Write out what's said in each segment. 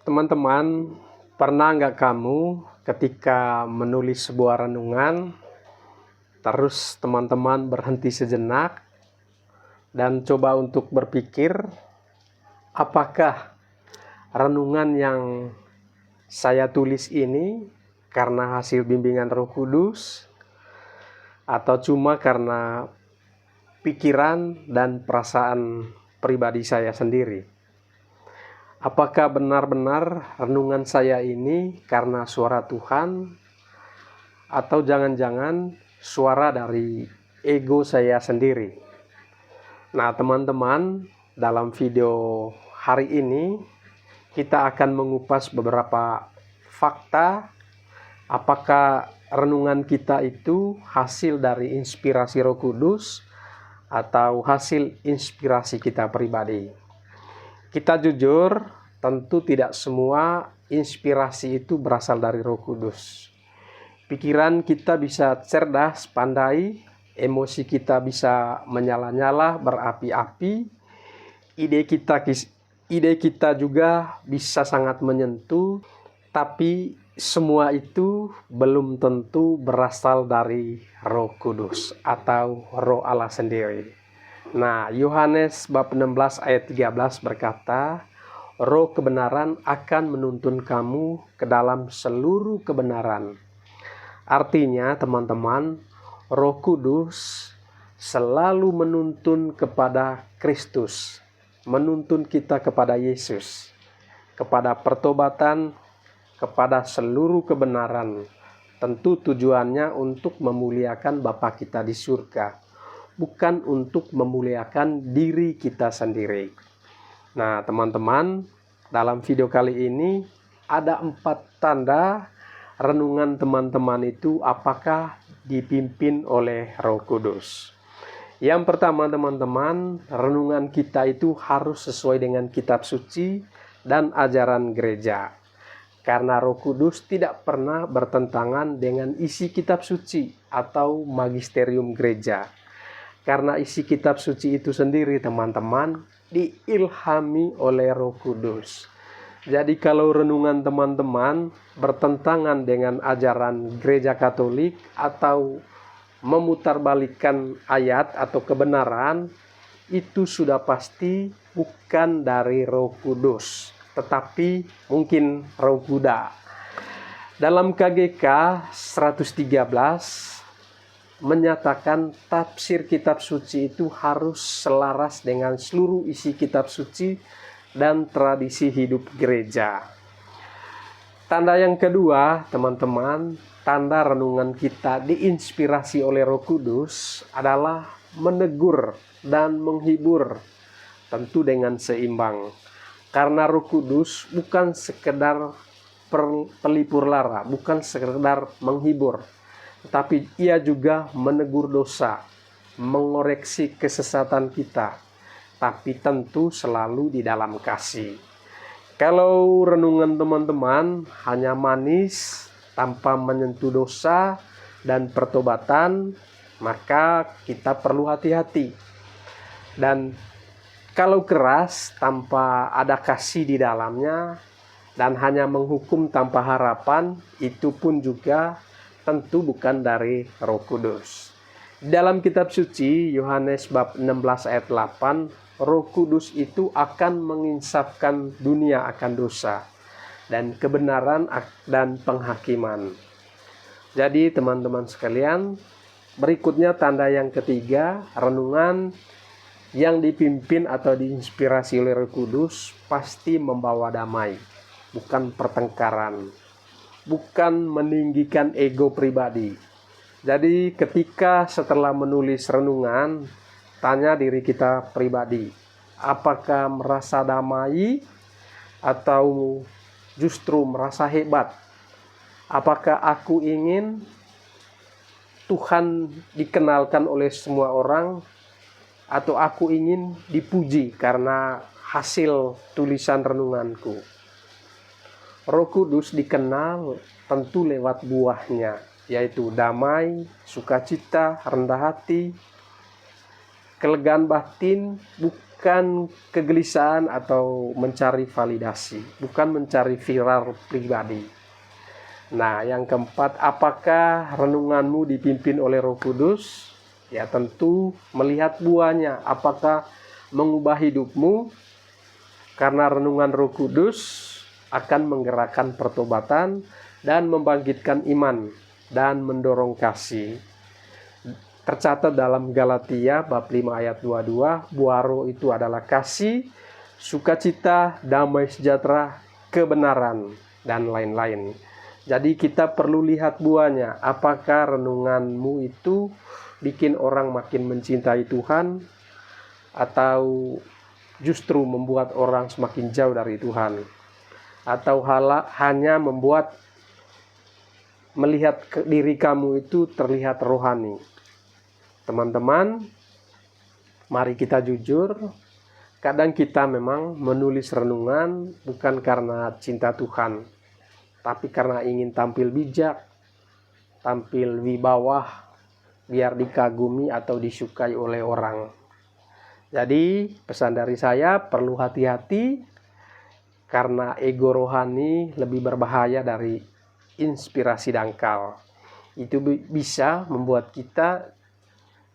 Teman-teman, pernah nggak kamu ketika menulis sebuah renungan, terus teman-teman berhenti sejenak dan coba untuk berpikir, apakah renungan yang saya tulis ini karena hasil bimbingan Roh Kudus atau cuma karena pikiran dan perasaan pribadi saya sendiri? Apakah benar-benar renungan saya ini karena suara Tuhan atau jangan-jangan suara dari ego saya sendiri? Nah, teman-teman, dalam video hari ini kita akan mengupas beberapa fakta apakah renungan kita itu hasil dari inspirasi Roh Kudus atau hasil inspirasi kita pribadi. Kita jujur, tentu tidak semua inspirasi itu berasal dari Roh Kudus. Pikiran kita bisa cerdas, pandai, emosi kita bisa menyala-nyala, berapi-api, ide kita juga bisa sangat menyentuh, tapi semua itu belum tentu berasal dari Roh Kudus atau Roh Allah sendiri. Nah, Yohanes bab 16 ayat 13 berkata, Roh kebenaran akan menuntun kamu ke dalam seluruh kebenaran. Artinya, teman-teman, Roh Kudus selalu menuntun kepada Kristus, menuntun kita kepada Yesus, kepada pertobatan, kepada seluruh kebenaran. Tentu tujuannya untuk memuliakan Bapa kita di surga, bukan untuk memuliakan diri kita sendiri. Nah, teman-teman, dalam video kali ini ada 4 tanda renungan teman-teman itu apakah dipimpin oleh Roh Kudus. Yang pertama, teman-teman, renungan kita itu harus sesuai dengan kitab suci dan ajaran gereja. Karena Roh Kudus tidak pernah bertentangan dengan isi kitab suci atau magisterium gereja. Karena isi kitab suci itu sendiri, teman-teman, diilhami oleh Roh Kudus. Jadi kalau renungan teman-teman bertentangan dengan ajaran gereja Katolik atau memutarbalikkan ayat atau kebenaran, itu sudah pasti bukan dari Roh Kudus, tetapi mungkin roh kuda. Dalam KGK 113 menyatakan tafsir kitab suci itu harus selaras dengan seluruh isi kitab suci dan tradisi hidup gereja. Tanda yang kedua, teman-teman, tanda renungan kita diinspirasi oleh Roh Kudus adalah menegur dan menghibur, tentu dengan seimbang. Karena Roh Kudus bukan sekedar pelipur lara, bukan sekedar menghibur, tetapi ia juga menegur dosa, mengoreksi kesesatan kita, tapi tentu selalu di dalam kasih. Kalau renungan teman-teman hanya manis, tanpa menyentuh dosa dan pertobatan, maka kita perlu hati-hati. Dan kalau keras, tanpa ada kasih di dalamnya, dan hanya menghukum tanpa harapan, itu pun juga tentu bukan dari Roh Kudus. Dalam kitab suci Yohanes bab 16 ayat 8, Roh Kudus itu akan menginsafkan dunia akan dosa dan kebenaran dan penghakiman. Jadi teman-teman sekalian, berikutnya tanda yang ketiga, renungan yang dipimpin atau diinspirasi oleh Roh Kudus pasti membawa damai, bukan pertengkaran, bukan meninggikan ego pribadi. Jadi ketika setelah menulis renungan, tanya diri kita pribadi, apakah merasa damai atau justru merasa hebat? Apakah aku ingin Tuhan dikenalkan oleh semua orang, atau aku ingin dipuji karena hasil tulisan renunganku? Roh Kudus dikenal tentu lewat buahnya, yaitu damai, sukacita, rendah hati, kelegaan batin, bukan kegelisahan atau mencari validasi, bukan mencari viral pribadi. Nah, yang keempat, apakah renunganmu dipimpin oleh Roh Kudus? Ya, tentu melihat buahnya, apakah mengubah hidupmu, karena renungan Roh Kudus akan menggerakkan pertobatan dan membangkitkan iman dan mendorong kasih. Tercatat dalam Galatia bab 5 ayat 22, buah roh itu adalah kasih, sukacita, damai sejahtera, kebenaran, dan lain-lain. Jadi kita perlu lihat buahnya. Apakah renunganmu itu bikin orang makin mencintai Tuhan, atau justru membuat orang semakin jauh dari Tuhan, atau hanya membuat melihat diri kamu itu terlihat rohani. Teman-teman, mari kita jujur. Kadang kita memang menulis renungan bukan karena cinta Tuhan, tapi karena ingin tampil bijak, tampil wibawah, biar dikagumi atau disukai oleh orang. Jadi pesan dari saya, perlu hati-hati, karena ego rohani lebih berbahaya dari inspirasi dangkal. Itu bisa membuat kita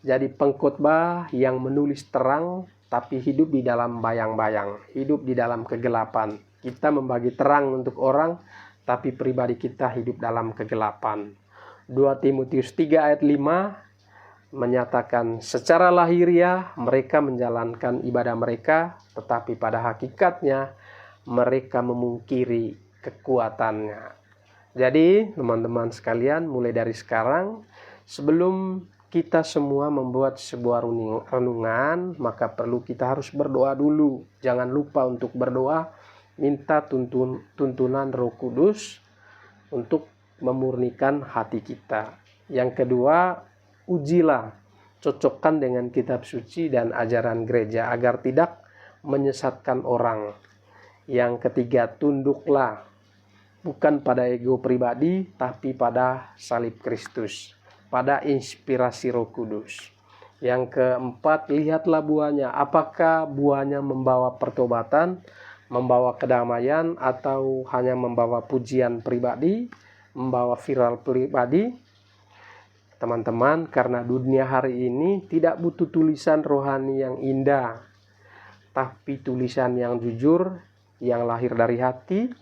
jadi pengkhotbah yang menulis terang, tapi hidup di dalam bayang-bayang, hidup di dalam kegelapan. Kita membagi terang untuk orang, tapi pribadi kita hidup dalam kegelapan. 2 Timotius 3 ayat 5 menyatakan, secara lahiriah mereka menjalankan ibadah mereka, tetapi pada hakikatnya mereka memungkiri kekuatannya. Jadi teman-teman sekalian, mulai dari sekarang, sebelum kita semua membuat sebuah renungan, maka perlu kita harus berdoa dulu. Jangan lupa untuk berdoa, minta tuntunan Roh Kudus untuk memurnikan hati kita. Yang kedua, ujilah, cocokkan dengan kitab suci dan ajaran gereja agar tidak menyesatkan orang. Yang ketiga, tunduklah, bukan pada ego pribadi, tapi pada salib Kristus, pada inspirasi Roh Kudus. Yang keempat, lihatlah buahnya. Apakah buahnya membawa pertobatan, membawa kedamaian, atau hanya membawa pujian pribadi, membawa viral pribadi? Teman-teman, karena dunia hari ini tidak butuh tulisan rohani yang indah, tapi tulisan yang jujur, yang lahir dari hati,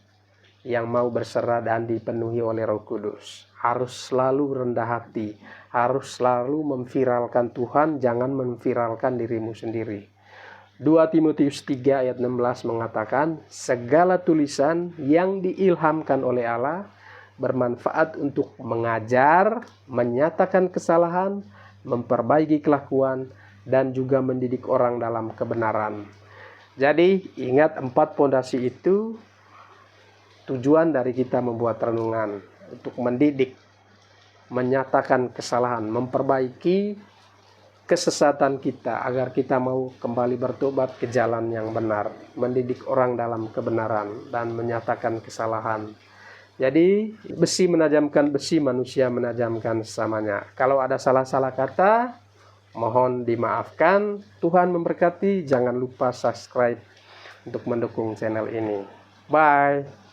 yang mau berserah dan dipenuhi oleh Roh Kudus. Harus selalu rendah hati, harus selalu memviralkan Tuhan, jangan memviralkan dirimu sendiri. 2 Timotius 3 ayat 16 mengatakan, segala tulisan yang diilhamkan oleh Allah bermanfaat untuk mengajar, menyatakan kesalahan, memperbaiki kelakuan, dan juga mendidik orang dalam kebenaran. Jadi ingat 4 pondasi itu, tujuan dari kita membuat renungan untuk mendidik, menyatakan kesalahan, memperbaiki kesesatan kita agar kita mau kembali bertobat ke jalan yang benar, mendidik orang dalam kebenaran, dan menyatakan kesalahan. Jadi besi menajamkan besi, manusia menajamkan sesamanya. Kalau ada salah-salah kata, mohon dimaafkan. Tuhan memberkati. Jangan lupa subscribe untuk mendukung channel ini. Bye.